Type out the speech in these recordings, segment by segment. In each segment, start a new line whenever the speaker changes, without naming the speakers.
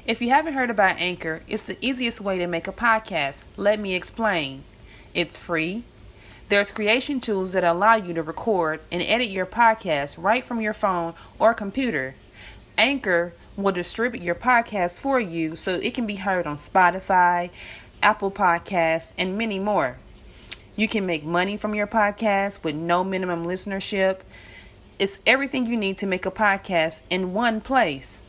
If you haven't heard about Anchor, it's the easiest way to make a podcast. Let me explain. It's free. There's creation tools that allow you to record and edit your podcast right from your phone or computer. Anchor will distribute your podcast for you so it can be heard on Spotify, Apple Podcasts, and many more. You can make money from your podcast with no minimum listenership. It's everything you need to make a podcast in one place.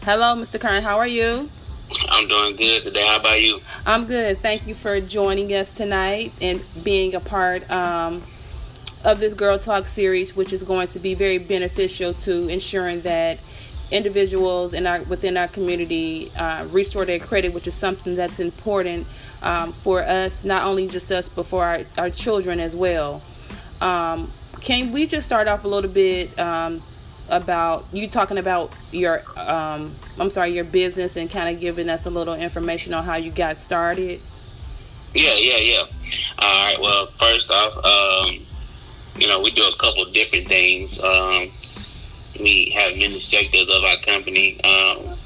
Hello, Mr. Kern. How are you?
I'm doing good today. How about you?
I'm good. Thank you for joining us tonight and being a part of this Girl Talk series, which is going to be very beneficial to ensuring that individuals within our community restore their credit, which is something that's important for us, not only just us, but for our children as well. Can we just start off a little bit about you talking about your your business and kind of giving us a little information on how you got started?
Yeah. All right. Well, first off, we do a couple of different things. We have many sectors of our company.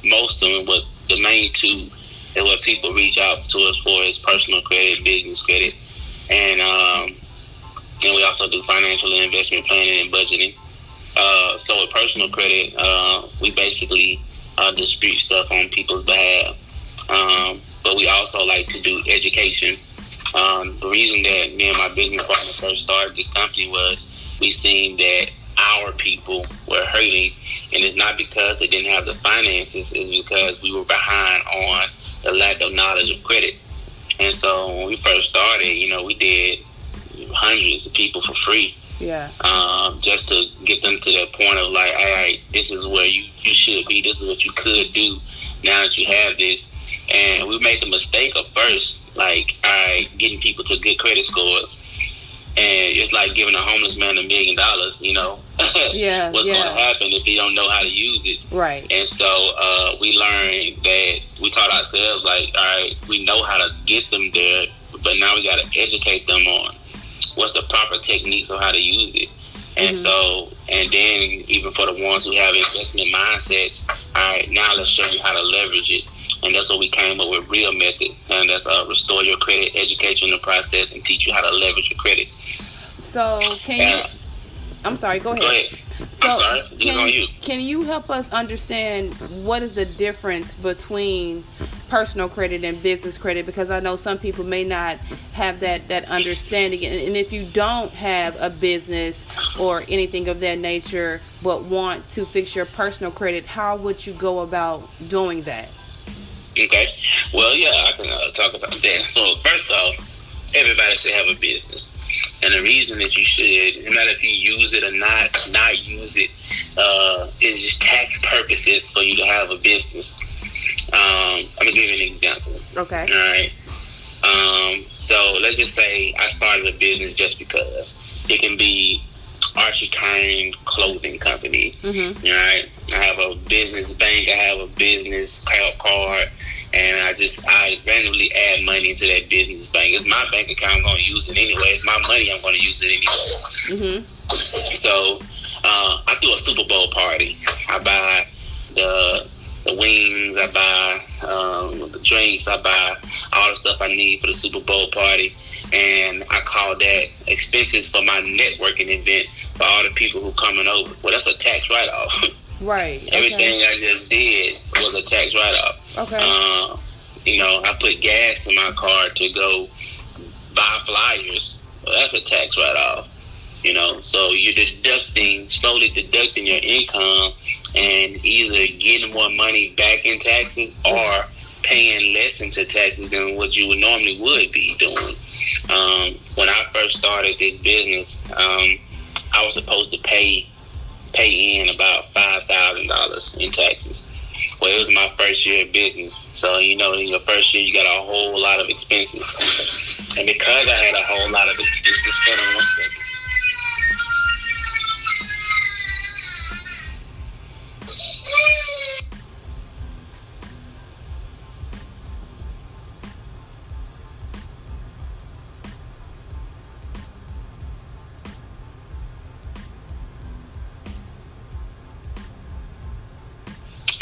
Most of them, but the main two is what people reach out to us for is personal credit, business credit, and we also do financial and investment planning and budgeting. So with personal credit, we basically dispute stuff on people's behalf. But we also like to do education. The reason that me and my business partner first started this company was we seen that our people were hurting, and it's not because they didn't have the finances, it's because we were behind on the lack of knowledge of credit. And so when we first started, we did hundreds of people for free.
Yeah.
Just to get them to that point of like, all right, this is where you should be. This is what you could do now that you have this. And we made the mistake of first, like, all right, getting people to good credit scores. And it's like giving a homeless man $1 million,
Yeah.
What's going to happen if he don't know how to use it?
Right.
And so we learned that we taught ourselves, like, all right, we know how to get them there, but now we got to educate them on what's the proper techniques on how to use it. And so, and then even for the ones who have investment mindsets, all right, now let's show you how to leverage it. And that's what we came up with, Real Method. And that's restore your credit, educate you in the process, and teach you how to leverage your credit.
So I'm sorry, go ahead.
Go ahead.
So
I'm sorry,
can you help us understand what is the difference between personal credit and business credit? Because I know some people may not have that understanding. And if you don't have a business or anything of that nature, but want to fix your personal credit, how would you go about doing that?
Okay. Well, yeah, I can talk about that. So first off, everybody should have a business. And the reason that you should, no matter if you use it or not use it, is just tax purposes for you to have a business. I'm going to give you an example.
Okay.
All right. So let's just say I started a business just because. It can be Archie Kern Clothing Company. Mm-hmm. All right. I have a business bank. I have a business card. And I randomly add money into that business bank. It's my bank account. I'm going to use it anyway. It's my money. I'm going to use it anyway. Mm-hmm. So I do a Super Bowl party. I buy the wings. I buy the drinks. I buy all the stuff I need for the Super Bowl party. And I call that expenses for my networking event for all the people who coming over. Well, that's a tax write-off.
Right.
Everything I just did was a tax write-off. Okay. I put gas in my car to go buy flyers. Well, that's a tax write-off. So you're slowly deducting your income and either getting more money back in taxes or paying less into taxes than what you normally would be doing. When I first started this business, I was supposed to pay in about $5,000 in taxes. Well, it was my first year of business. So, in your first year, you got a whole lot of expenses. And because I had a whole lot of expenses, hold on one second.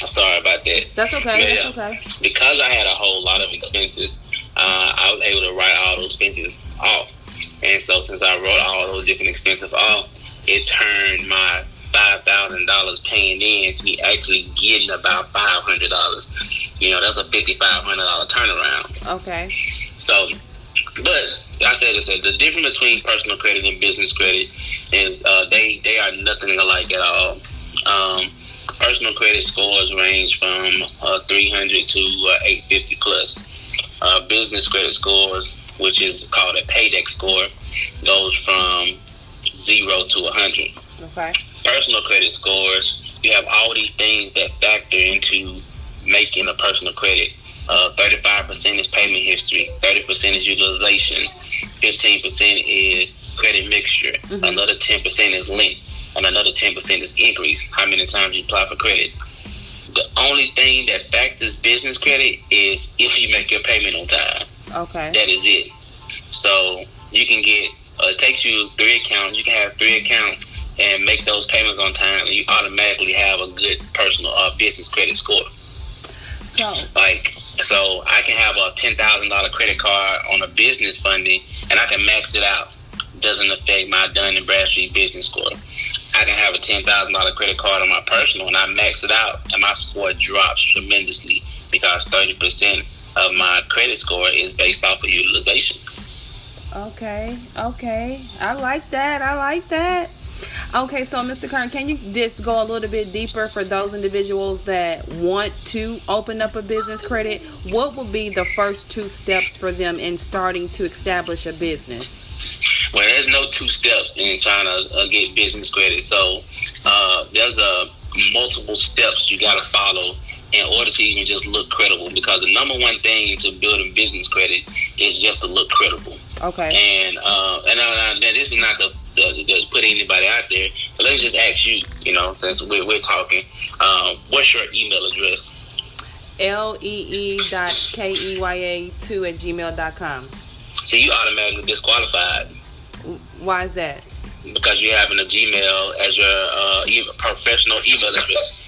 Sorry about that.
That's okay. That's okay.
Because I had a whole lot of expenses, I was able to write all those expenses off. And so since I wrote all those different expenses off, it turned my $5,000 paying in to be actually getting about $500. That's a $5,500 turnaround.
Okay.
So, but I said the difference between personal credit and business credit is they are nothing alike at all. Personal credit scores range from 300 to 850 plus. Business credit scores, which is called a paydex score, goes from 0 to 100.
Okay.
Personal credit scores, you have all these things that factor into making a personal credit. 35% is payment history, 30% is utilization, 15% is credit mixture, another 10% is length, and another 10% is increase, how many times you apply for credit. The only thing that factors business credit is if you make your payment on time.
Okay.
That is it. So you can get, it takes you 3 accounts. You can have 3 accounts and make those payments on time, and you automatically have a good personal business credit score. So I can have a $10,000 credit card on a business funding, and I can max it out. Doesn't affect my Dun & Bradstreet business score. I can have a $10,000 credit card on my personal, and I max it out, and my score drops tremendously because 30% of my credit score is based off of utilization.
Okay. I like that. Okay, so Mr. Kern, can you just go a little bit deeper for those individuals that want to open up a business credit? What would be the first 2 steps for them in starting to establish a business?
Well, there's no 2 steps in trying to get business credit. So there's multiple steps you got to follow in order to even just look credible. Because the number one thing to building business credit is just to look credible.
Okay.
And this is not to put anybody out there, but let me just ask you, since we're talking, what's your email address?
lee.keya2@gmail.com.
So you automatically disqualified.
Why is that?
Because you're having a Gmail as your professional email address.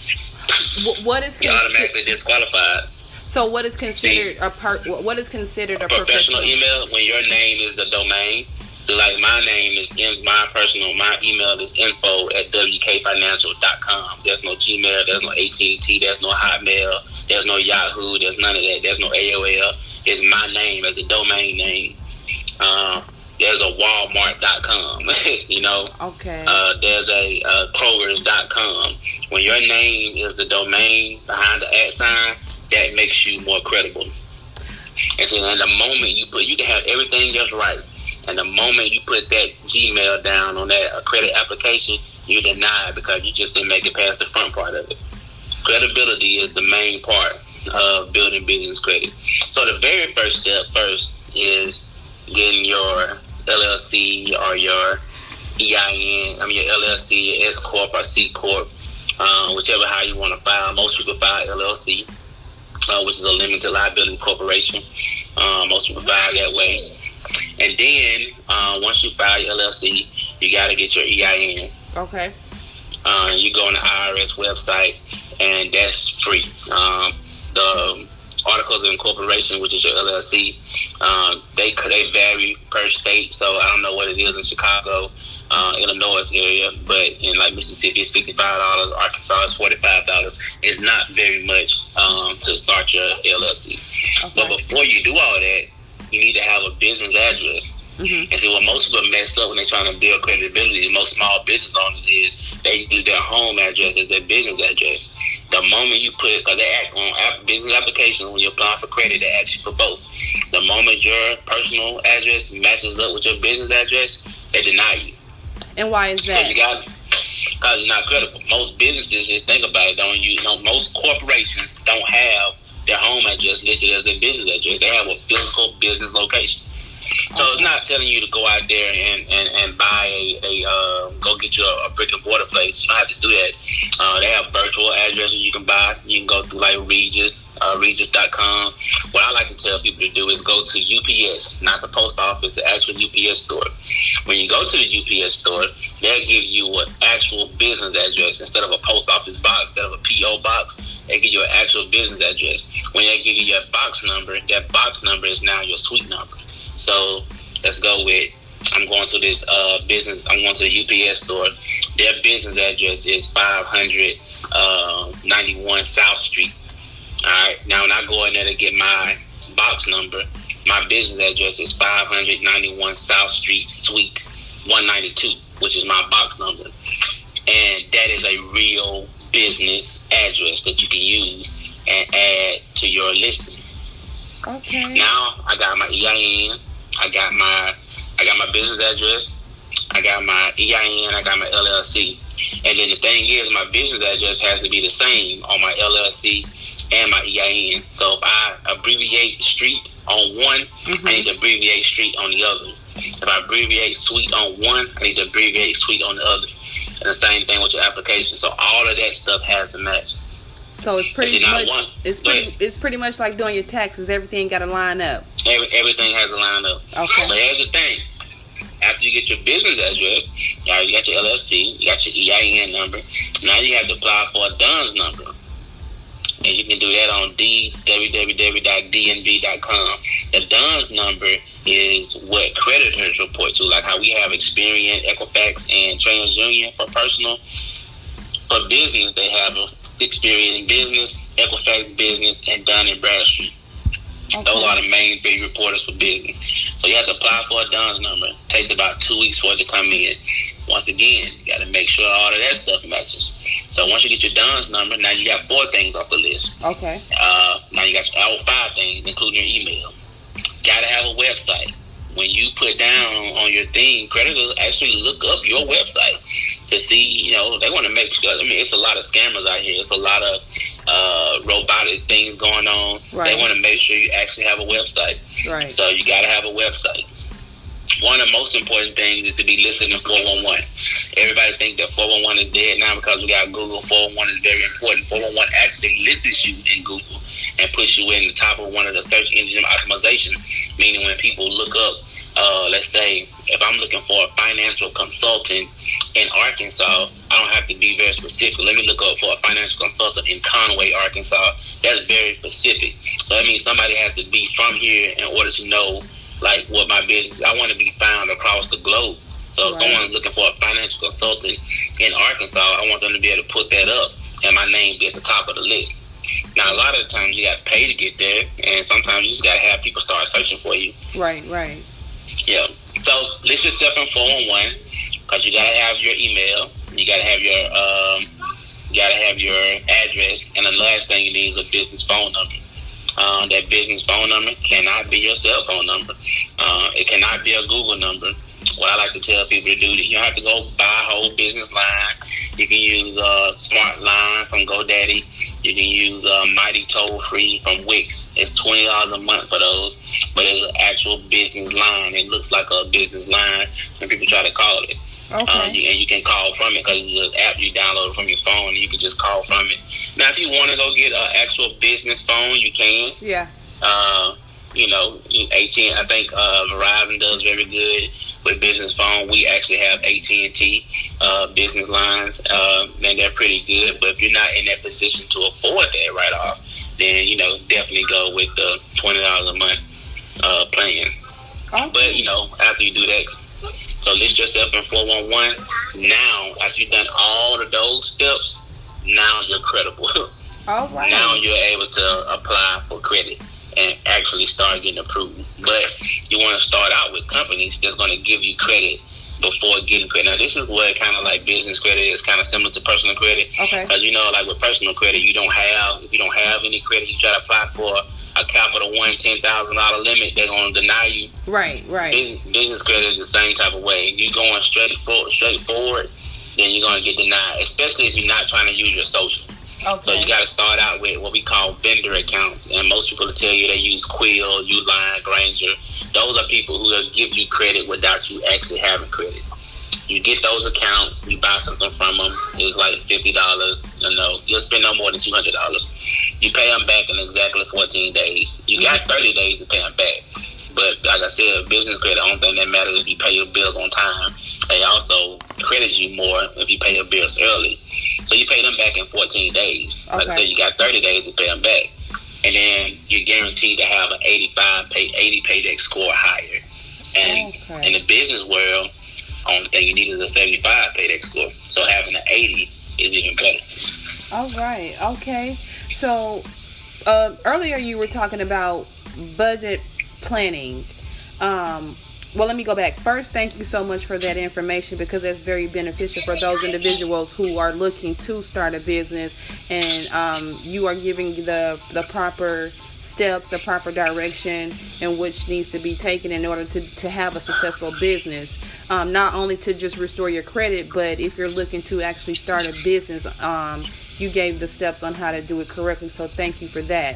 What is
you're automatically disqualified.
So what is considered what is considered a
professional email? When your name is the domain. So like my name is my email is info@wkfinancial.com. There's no Gmail, there's no AT&T, there's no Hotmail, there's no Yahoo, there's none of that. There's no AOL. It's my name as a domain name. There's a Walmart.com,
Okay.
There's a Kroger's.com. When your name is the domain behind the @ sign, that makes you more credible. And so in the moment you can have everything just right. And the moment you put that Gmail down on that credit application, you deny it because you just didn't make it past the front part of it. Credibility is the main part of building business credit. So the very first step is getting your LLC or your EIN, your LLC, your S Corp or C Corp, whichever how you want to file. Most people file LLC, which is a limited liability corporation. Most people file that way. And then once you file your LLC, you got to get your EIN.
Okay.
You go on the IRS website, and that's free. The articles of incorporation, which is your LLC, they vary per state. So I don't know what it is in Chicago, Illinois area, but in like Mississippi, it's $55. Arkansas is $45. It's not very much to start your LLC. Okay. But before you do all that, you need to have a business address. Mm-hmm. And see, what most people mess up when they're trying to build credibility, most small business owners, is they use their home address as their business address. The moment you put, because they act on business applications, when you apply for credit, they ask you for both. The moment your personal address matches up with your business address, they deny you.
And why is that?
So you got, because you're not credible. Most businesses, just think about it, most corporations don't have their home address listed as their business address. They have a physical business location. So it's not telling you to go out there and buy go get you a brick and mortar place. You don't have to do that. They have virtual addresses you can buy. You can go through like Regis.com. What I like to tell people to do is go to UPS, not the post office, the actual UPS store. When you go to the UPS store, they'll give you an actual business address instead of a post office box, instead of a PO box. They give your actual business address. When they give you your box number, that box number is now your suite number. So let's go with, I'm going to this business, I'm going to the UPS store. Their business address is 591 South Street. Alright, now when I go in there to get my box number, my business address is 591 South Street, Suite 192, which is my box number. And that is a real business address that you can use and add to your listing.
Okay.
Now I got my EIN, I got my business address, I got my EIN, I got my LLC. And then the thing is, my business address has to be the same on my LLC and my EIN. So if I abbreviate street on one, I need to abbreviate street on the other. If I abbreviate suite on one, I need to abbreviate suite on the other. And the same thing with your application. So all of that stuff has to match.
So it's pretty much like doing your taxes. Everything got to line up.
Everything has to line up.
Okay.
But here's the thing. After you get your business address, you got your LLC, you got your EIN number. Now you have to apply for a DUNS number. And you can do that on www.dnb.com. The DUNS number is what creditors report to, like how we have Experian, Equifax, and TransUnion for personal. For business, they have Experian Business, Equifax Business, and Dun & Bradstreet. Okay. Those are the main three reporters for business. So you have to apply for a DUNS number. It takes about 2 weeks for it to come in. Once again, you got to make sure all of that stuff matches. So once you get your DUNS number, now you got 4 things off the list.
Okay.
Now you got all 5 things, including your email. Got to have a website. When you put down on your thing, creditors actually look up your website to see, they want to make sure. I mean, it's a lot of scammers out here. It's a lot of robotic things going on. Right. They want to make sure you actually have a website.
Right.
So you got to have a website. One of the most important things is to be listed in 411. Everybody think that 411 is dead now because we got Google. 411 is very important. 411 actually lists you in Google and puts you in the top of one of the search engine optimizations, meaning when people look up, let's say, if I'm looking for a financial consultant in Arkansas, I don't have to be very specific. Let me look up for a financial consultant in Conway, Arkansas. That's very specific. So that means somebody has to be from here in order to know, like, what my business is. I want to be found across the globe. So if someone's looking for a financial consultant in Arkansas, I want them to be able to put that up and my name be at the top of the list. Now, a lot of the times you got to pay to get there, and sometimes you just got to have people start searching for you.
Right.
Yeah. So list yourself in 411 because you got to have your email, you got to have your address, and the last thing you need is a business phone number. That business phone number cannot be your cell phone number. It cannot be a Google number. What I like to tell people to do, you don't have to go buy a whole business line. You can use a smart line from GoDaddy. You can use Mighty Toll Free from Wix. It's $20 a month for those, but it's an actual business line. It looks like a business line when people try to call it. Okay. And you can call from it because it's an app you download from your phone, and you can just call from it. Now, if you want to go get an actual business phone, you can.
Yeah.
AT&T, I think Verizon does very good with business phone. We actually have AT&T business lines, and they're pretty good. But if you're not in that position to afford that right off, then definitely go with the $20 a month plan. Okay. But after you do that, so list yourself in 411. Now, after you've done all of those steps, now you're credible.
All right.
Now you're able to apply for credit and actually start getting approved. But you want to start out with companies that's going to give you credit before getting credit. Now, this is where kind of like business credit is kind of similar to personal credit. Okay. Because, like with personal credit, if you don't have any credit, you try to apply for a Capital One $10,000 limit, they're going to deny you.
Right.
Business credit is the same type of way. If you're going straightforward, then you're going to get denied, especially if you're not trying to use your social. Okay. So you got to start out with what we call vendor accounts, and most people will tell you they use Quill, Uline, Granger. Those are people who will give you credit without you actually having credit. You get those accounts, you buy something from them, it's like $50, you'll spend no more than $200. You pay them back in exactly 14 days. You got 30 days to pay them back. But like I said, business credit, the only thing that matters is if you pay your bills on time. They also credit you more if you pay your bills early. So you pay them back in 14 days.
Okay.
Like I said, you got 30 days to pay them back. And then you're guaranteed to have an 80 paydex score higher. And in the business world, only thing you need is a 75 paydex score. So having an 80 is even better.
All right. Okay. So earlier you were talking about budget planning. Well, let me go back. First, thank you so much for that information, because that's very beneficial for those individuals who are looking to start a business, and you are giving the proper steps, the proper direction in which needs to be taken in order to have a successful business. Not only to just restore your credit, but if you're looking to actually start a business, you gave the steps on how to do it correctly. So thank you for that.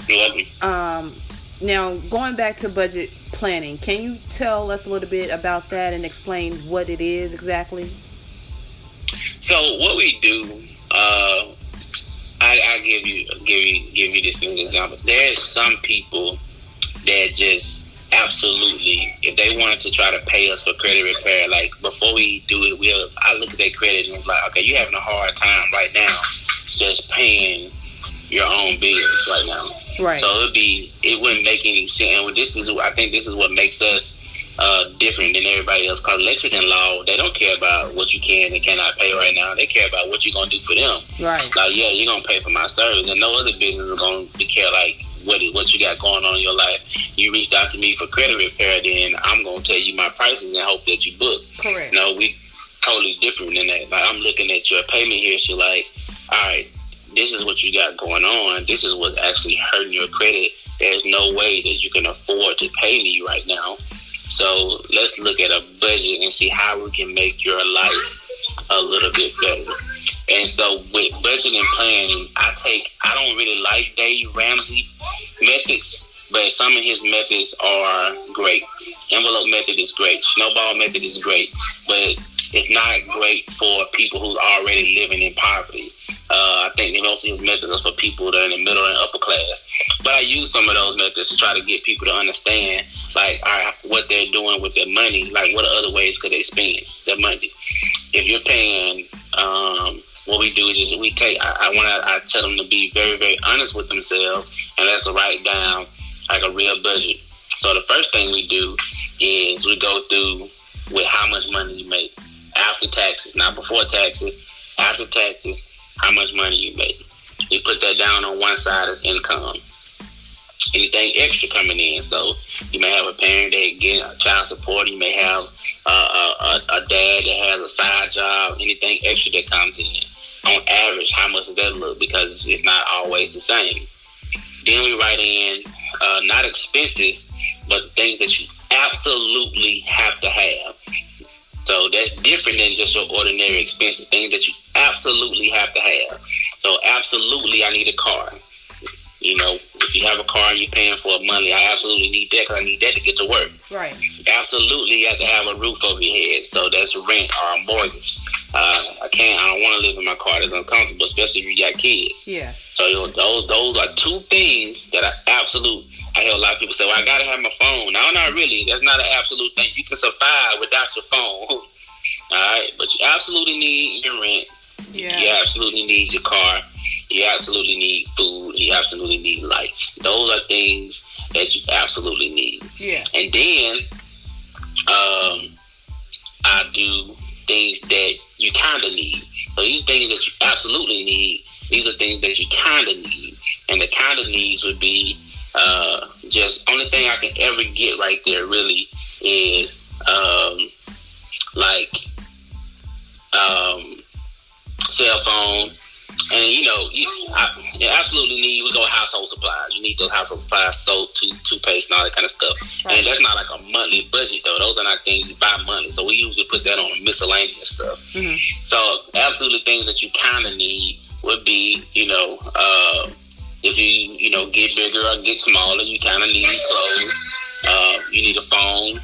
You're welcome.
Now, going back to budget planning, can you tell us a little bit about that and explain what it is exactly?
So what we do, I give you this example. There's some people that just absolutely, if they wanted to try to pay us for credit repair, like before we do it, I look at their credit and it's like, okay, you're having a hard time right now just paying your own bills right now.
Right.
So it wouldn't make any sense. And I think this is what makes us different than everybody else. Because Lexington law, they don't care about what you can and cannot pay right now. They care about what you're gonna do for them.
Right.
Like, yeah, you're gonna pay for my service, and no other business is gonna care like what you got going on in your life. You reached out to me for credit repair, then I'm gonna tell you my prices and hope that you book.
Correct.
No, we totally different than that. Like, I'm looking at your payment history, like, all right, this is what you got going on. This is what's actually hurting your credit. There's no way that you can afford to pay me right now. So let's look at a budget and see how we can make your life a little bit better. And so with budgeting and planning, I don't really like Dave Ramsey methods, but some of his methods are great. Envelope method is great. Snowball method is great, but it's not great for people who's already living in poverty. I think most of his methods are for people that are in the middle and upper class. But I use some of those methods to try to get people to understand, like, all right, what they're doing with their money. Like, what other ways could they spend their money? If you're paying, what we do is I tell them to be very, very honest with themselves, and let's write down like a real budget. So the first thing we do is we go through with how much money you make after taxes, not before taxes, after taxes, how much money you make. You put that down on one side as income. Anything extra coming in. So you may have a parent that get child support. You may have a dad that has a side job. Anything extra that comes in. On average, how much does that look? Because it's not always the same. Then we write in not expenses, but things that you absolutely have to have. So that's different than just your ordinary expenses, things that you absolutely have to have. So absolutely, I need a car. You know, if you have a car and you're paying for it monthly, I absolutely need that because I need that to get to work.
Right.
Absolutely, you have to have a roof over your head. So that's rent or a mortgage. I don't want to live in my car. That's uncomfortable, especially if you got kids.
Yeah. So
those are two things that are absolute. I hear a lot of people say, well, I got to have my phone. No, not really. That's not an absolute thing. You can survive without your phone. All right? But you absolutely need your rent.
Yeah.
You absolutely need your car. You absolutely need food. You absolutely need lights. Those are things that you absolutely need.
Yeah.
And then I do things that you kind of need. So these things that you absolutely need, these are things that you kind of need. And the kind of needs would be just only thing I can ever get right there really is cell phone. And you absolutely need, we go household supplies. You need those household supplies, soap, toothpaste, and all that kind of stuff. Right. And that's not like a monthly budget though. Those are not things you buy monthly. So we usually put that on miscellaneous stuff. Mm-hmm. So absolutely things that you kind of need would be, if you get bigger or get smaller, you kind of need clothes. You need a phone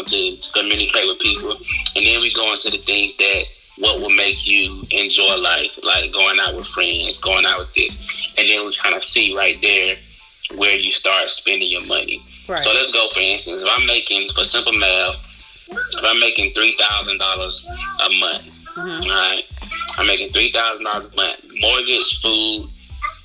to communicate with people. And then we go into the things that what will make you enjoy life, like going out with friends, going out with this. And then we kind of see right there where you start spending your money. Right. So let's go, for instance, if I'm making, for simple math, if I'm making $3,000 a month, mm-hmm. all right, I'm making $3,000 a month. Mortgage, food,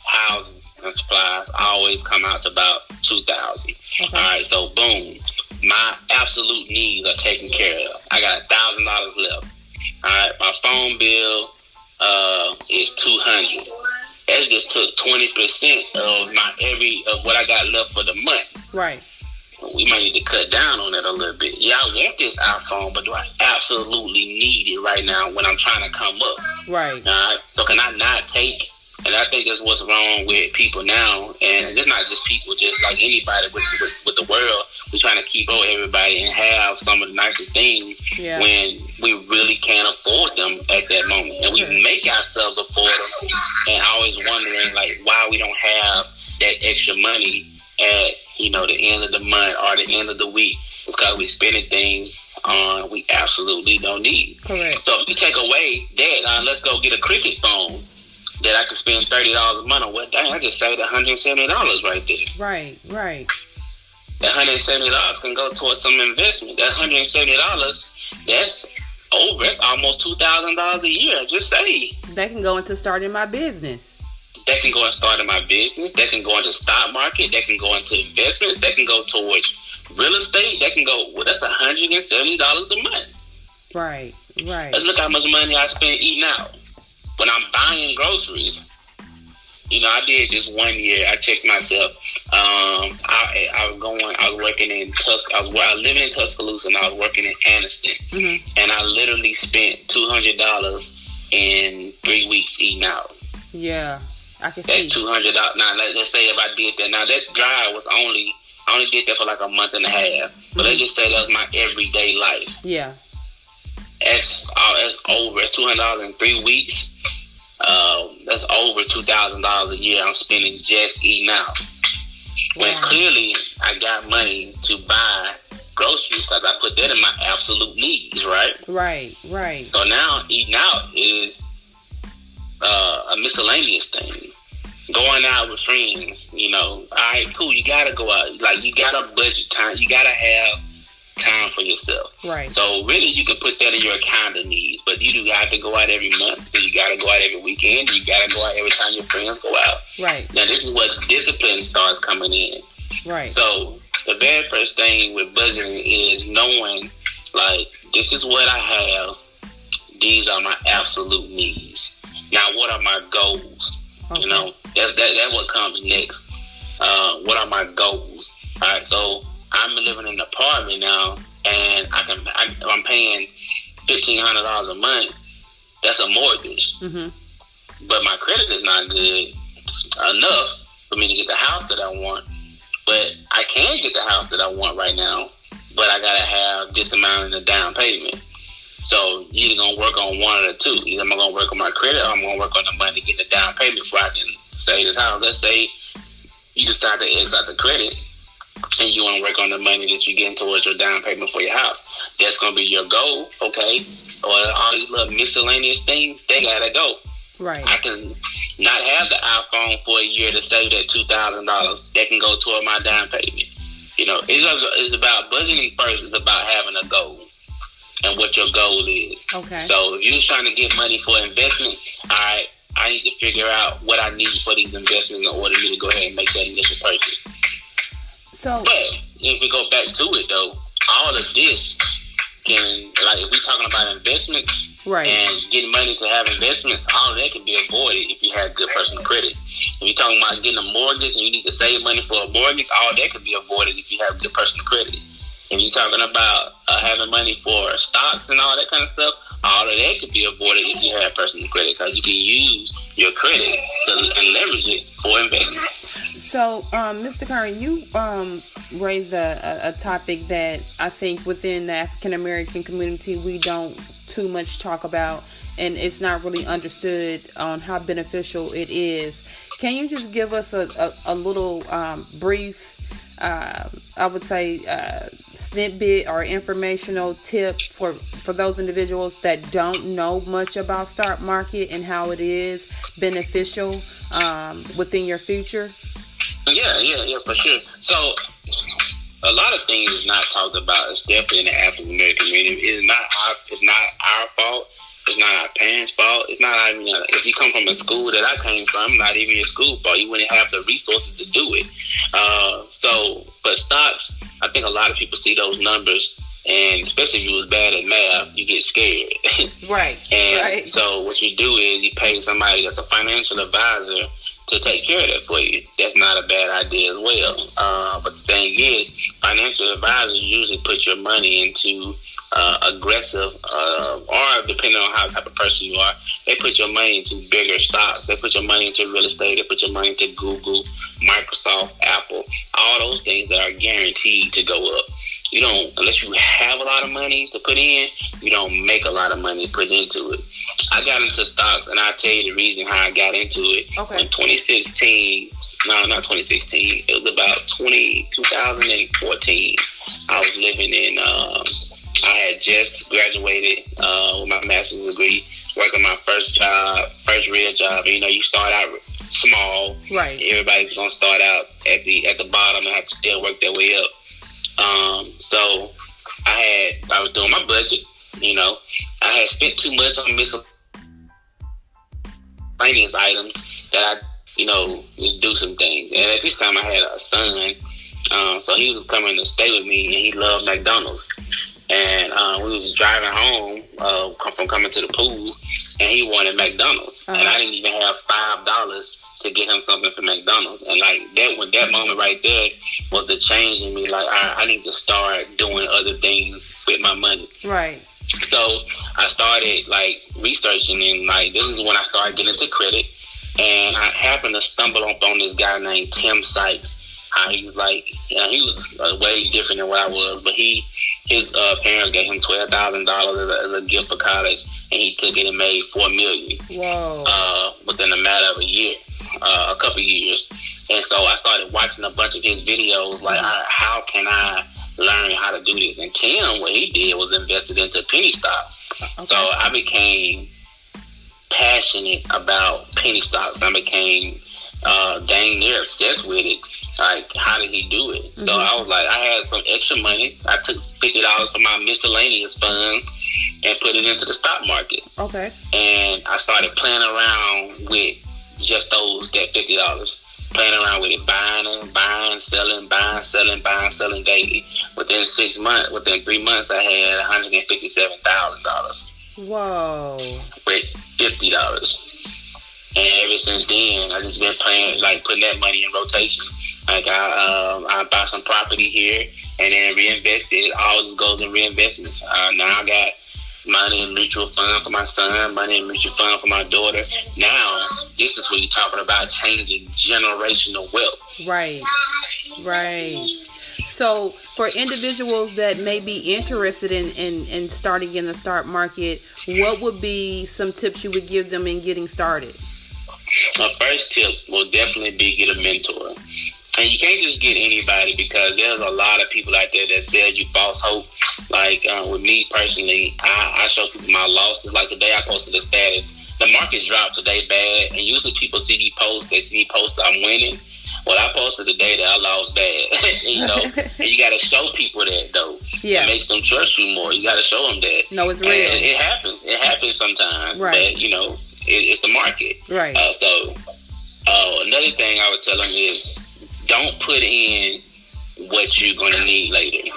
housing, and supplies always come out to about $2,000. Okay. All right, so boom, my absolute needs are taken care of. I got $1,000 left. All right, my phone bill is $200. That just took 20% of what I got left for the month.
Right.
We might need to cut down on that a little bit. Yeah, I want this iPhone, but do I absolutely need it right now when I'm trying to come up?
Right.
So can I not take? And I think that's what's wrong with people now. And it's not just people, just like anybody with the world. We're trying to keep up with everybody and have some of the nicest things when we really can't afford them at that moment. And we make ourselves afford them. And always wondering, like, why we don't have that extra money at, the end of the month or the end of the week. It's because we spending things on we absolutely don't need.
Correct. So
if you take away that, let's go get a cricket phone that I can spend $30 a month on. Well, dang, I just saved $170 right there.
Right.
That $170 can go towards some investment. That $170, that's almost $2,000 a year. Just say
that can go into starting my business.
That can go and start in my business. That can go into stock market. That can go into investments. That can go towards real estate. That can go. Well, that's $170 a month.
Right.
Let's look how much money I spend eating out. When I'm buying groceries, I did this one year. I checked myself. I was working in I lived in Tuscaloosa and I was working in Anniston. Mm-hmm. And I literally spent $200 in 3 weeks eating out.
Yeah. That's
$200. Now, let's say if I did that. Now, that drive was I only did that for like a month and a half. But let's just say that was my everyday life.
Yeah.
That's over. It's $200 in 3 weeks. That's over $2,000 a year I'm spending just eating out. When clearly I got money to buy groceries because I put that in my absolute needs, right?
Right.
So now eating out is a miscellaneous thing. Going out with friends, all right, cool, you gotta go out. Like, you gotta budget time. You gotta have time for yourself.
Right.
So really you can put that in your account of needs, but you do have to go out every month. You gotta go out every weekend. You gotta go out every time your friends go out.
Right.
Now this is what discipline starts coming in.
Right.
So the very first thing with budgeting is knowing, like, this is what I have. These are my absolute needs. Now, what are my goals? Okay. That's what comes next. What are my goals? All right, so I'm living in an apartment now, and I'm paying $1,500 a month. That's a mortgage. Mm-hmm. But my credit is not good enough for me to get the house that I want. But I can get the house that I want right now, but I gotta have this amount in the down payment. So you're either gonna work on one or the two. Either I'm gonna work on my credit or I'm gonna work on the money to get the down payment before I can save this house. Let's say you decide to exit out the credit and you want to work on the money that you're getting towards your down payment for your house. That's gonna be your goal, okay? Or all these little miscellaneous things, they gotta go.
Right.
I can not have the iPhone for a year to save that $2,000. That can go toward my down payment. It's about budgeting first. It's about having a goal and what your goal is.
Okay.
So if you're trying to get money for investments, all right, I need to figure out what I need for these investments in order for me to go ahead and make that initial purchase. But if we go back to it, though, all of this can, like, if we're talking about investments,
right,
and getting money to have investments, all of that can be avoided if you have good personal credit. If you're talking about getting a mortgage and you need to save money for a mortgage, all that can be avoided if you have good personal credit. If you're talking about having money for stocks and all that kind of stuff, all of that could be avoided if you have personal credit, because you can use your credit and leverage it for investments.
So, Mr. Kern, you raised a topic that I think within the African American community we don't too much talk about, and it's not really understood on how beneficial it is. Can you just give us a little brief, I would say, snippet or informational tip for those individuals that don't know much about stock market and how it is beneficial within your future?
Yeah, for sure. So a lot of things is not talked about, especially in the African American community. It's not our fault. It's not our parents' fault. It's not even if you come from a school that I came from, not even your school fault. You wouldn't have the resources to do it. But stocks, I think a lot of people see those numbers, and especially if you was bad at math, you get scared.
Right.
And so what you do is you pay somebody that's a financial advisor to take care of that for you. That's not a bad idea as well. But the thing is, financial advisors usually put your money into aggressive, or depending on how type of person you are, they put your money into bigger stocks. They put your money into real estate. They put your money into Google, Microsoft, Apple, all those things that are guaranteed to go up. You don't, unless you have a lot of money to put in, you don't make a lot of money put into it. I got into stocks, and I'll tell you the reason how I got into it.
Okay.
In 2016, no, not 2016, it was about 2014. I was living in, I had just graduated with my master's degree, working my first real job. And, you start out small. Right. Everybody's going to start out at the bottom and have to still work their way up. So I was doing my budget, I had spent too much on miscellaneous items that I, just do some things. And at this time I had a son, so he was coming to stay with me, and he loved McDonald's. And we was driving home from coming to the pool, and he wanted McDonald's. And I didn't even have $5 to get him something from McDonald's. And that moment right there was the change in me. Like, I need to start doing other things with my money. Right. So I started researching, and this is when I started getting into credit. And I happened to stumble upon this guy named Tim Sykes. He was he was way different than what I was, but his parents gave him $12,000 as a gift for college, and he took it and made $4 million. Whoa! Within a matter of a couple years. And so I started watching a bunch of his videos, how can I learn how to do this? And Tim, what he did was invested into penny stocks. Okay. So I became passionate about penny stocks. I became dang near obsessed with it. How did he do it? Mm-hmm. So I was I had some extra money. I took $50 from my miscellaneous funds and put it into the stock market. Okay. And I started playing around with just that $50. Playing around with it, buying, selling daily. Within 3 months, I had $157,000. Whoa. With $50. And ever since then, I just been playing, putting that money in rotation. I buy some property here and then reinvest it. It all goes in reinvestments. Now I got money in mutual fund for my son, money in mutual fund for my daughter. Now, this is what you're talking about, changing generational wealth. Right. So for individuals that may be interested in starting in the stock market, what would be some tips you would give them in getting started? My first tip will definitely be get a mentor. And you can't just get anybody, because there's a lot of people out there that sell you false hope. With me personally, I show people my losses. Today I posted a status. The market dropped today bad, and usually people see me post, I'm winning. Well, I posted the day that I lost bad, and you got to show people that, though. Yeah. It makes them trust you more. You got to show them that. No, it's real. And it happens sometimes. Right. But, it's the market. Right. So another thing I would tell them is, don't put in what you're going to need later.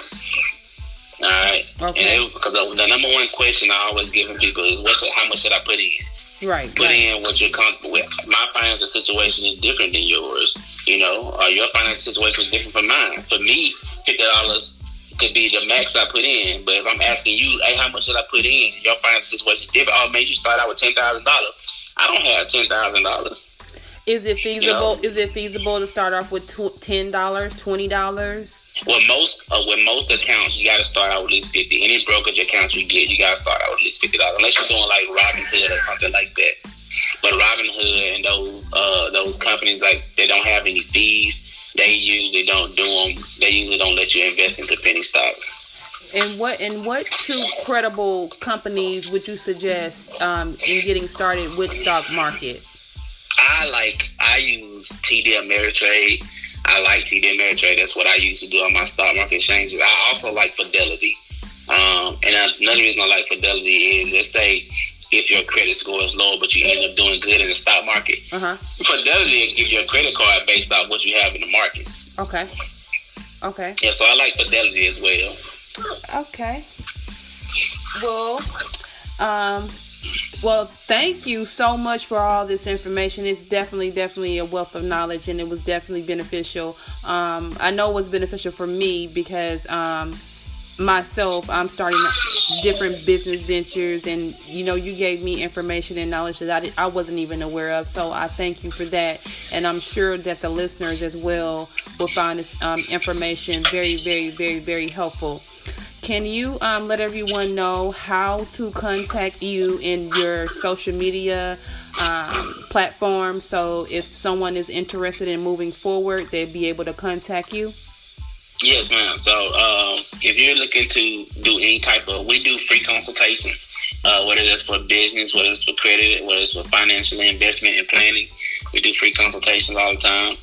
All right? Okay. And because the number one question I always give people is, how much should I put in? Right. Put in what you're comfortable with. My financial situation is different than yours. Your financial situation is different from mine. For me, $50 could be the max I put in. But if I'm asking you, hey, how much should I put in? Your financial situation is different. Oh, maybe you start out with $10,000. I don't have $10,000. Is it feasible? Is it feasible to start off with $10, $20? Well, with most accounts, you got to start out with at least $50. Any brokerage account you get, you got to start out with at least $50. Unless you're doing Robinhood or something like that. But Robinhood and those companies, they don't have any fees. They usually don't do them. They usually don't let you invest into penny stocks. And what two credible companies would you suggest in getting started with stock market? I use TD Ameritrade. I like TD Ameritrade. That's what I used to do on my stock market exchanges. I also like Fidelity. And another reason I like Fidelity is, let's say, if your credit score is lower, but you end up doing good in the stock market. Fidelity will give you a credit card based off what you have in the market.
Okay.
Yeah, so I like Fidelity as well.
Okay. Well, thank you so much for all this information. It's definitely a wealth of knowledge, and it was definitely beneficial. I know it was beneficial for me because myself, I'm starting different business ventures, and you gave me information and knowledge that I wasn't even aware of. So I thank you for that, and I'm sure that the listeners as well will find this information very helpful. Can you let everyone know how to contact you in your social media platform? So if someone is interested in moving forward, they'd be able to contact you?
Yes, ma'am. So if you're looking to do any type of, we do free consultations, whether that's for business, whether it's for credit, whether it's for financial investment and planning. We do free consultations all the time.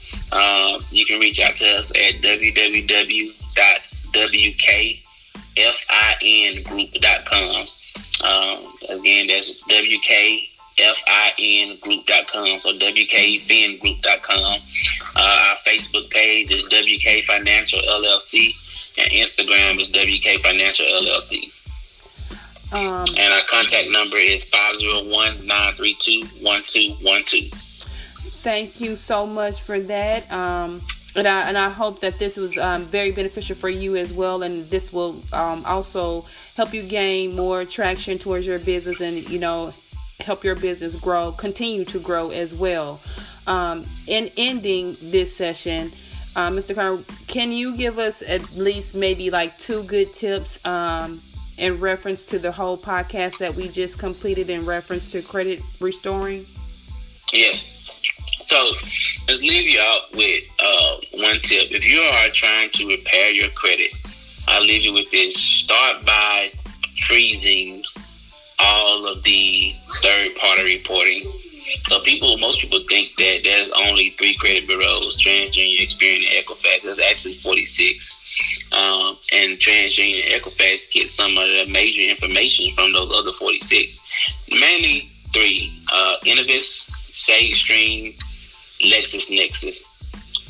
You can reach out to us at www.wkfingroup.com. Again, that's wkfingroup.com. So wkfingroup.com. Our Facebook page is WK Financial LLC, and Instagram is WK Financial LLC. And our contact number is 501-932-1212.
Thank you so much for that. And I hope that this was very beneficial for you as well, and this will also help you gain more traction towards your business, and help your business continue to grow as well. In ending this session, Mr. Kern, can you give us at least maybe like 2 good tips in reference to the whole podcast that we just completed in reference to credit restoring?
Yes. So let's leave you out with one tip. If you are trying to repair your credit, I'll leave you with this. Start by freezing all of the third-party reporting. So most people think that there's only 3 credit bureaus: TransUnion, Experian, and Equifax. There's actually 46. And TransUnion and Equifax get some of the major information from those other 46. Mainly 3: Innovis, SageStream, LexisNexis.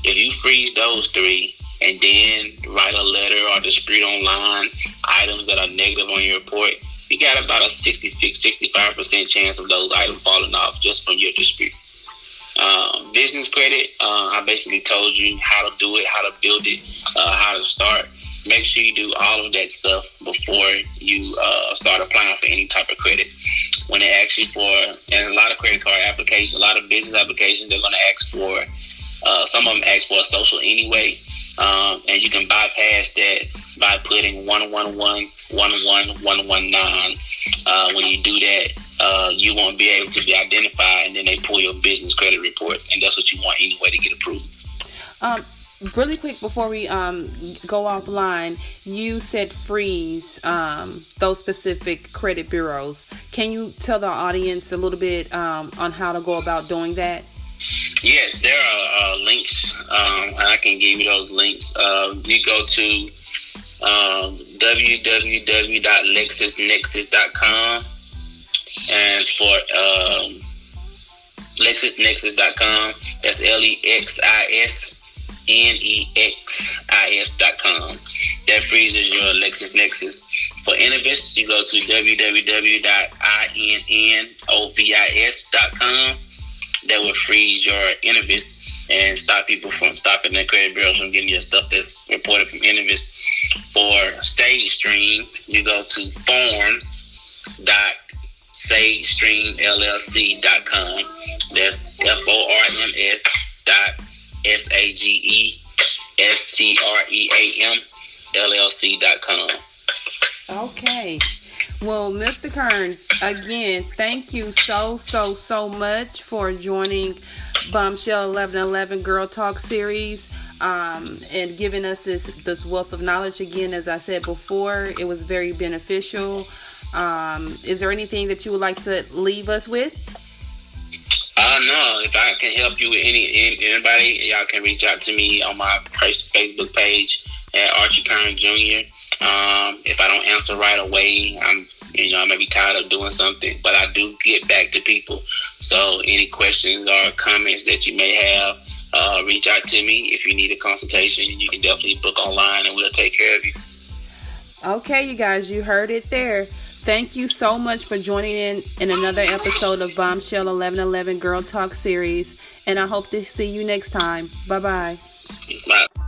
If you freeze those 3 and then write a letter or dispute online items that are negative on your report, you got about a 65% chance of those items falling off just from your dispute. Business credit, I basically told you how to do it, how to build it, how to start. Make sure you do all of that stuff before you start applying for any type of credit. When they ask you for, and a lot of credit card applications, a lot of business applications, they're going to ask for, some of them ask for a social anyway, and you can bypass that by putting 111-11119. When you do that, you won't be able to be identified, and then they pull your business credit report, and that's what you want anyway to get approved.
Really quick before we go offline, you said freeze those specific credit bureaus. Can you tell the audience a little bit on how to go about doing that?
Yes, there are links. I can give you those links. You go to www.lexisnexis.com, and for lexisnexis.com, that's LEXISNEXIS.com. That freezes your LexisNexis. For Innovis, you go to www.innovis.com. That will freeze your Innovis and stop people from stopping their credit bureaus from getting your stuff that's reported from Innovis. For SageStream, you go to forms.sagestreamllc.com. That's forms.sagestreamllc.com.
Okay. Well, Mr. Kern, again, thank you so much for joining Bombshell 1111 Girl Talk series and giving us this wealth of knowledge. Again, as I said before, it was very beneficial. Is there anything that you would like to leave us with?
No. If I can help you with anybody, y'all can reach out to me on my Facebook page at Archie Kern Jr. If I don't answer right away, I'm I may be tired of doing something, but I do get back to people. So any questions or comments that you may have, reach out to me. If you need a consultation, you can definitely book online and we'll take care of you.
Okay, you guys, you heard it there. Thank you so much for joining in another episode of Bombshell 1111 Girl Talk series. And I hope to see you next time. Bye-bye.
Bye.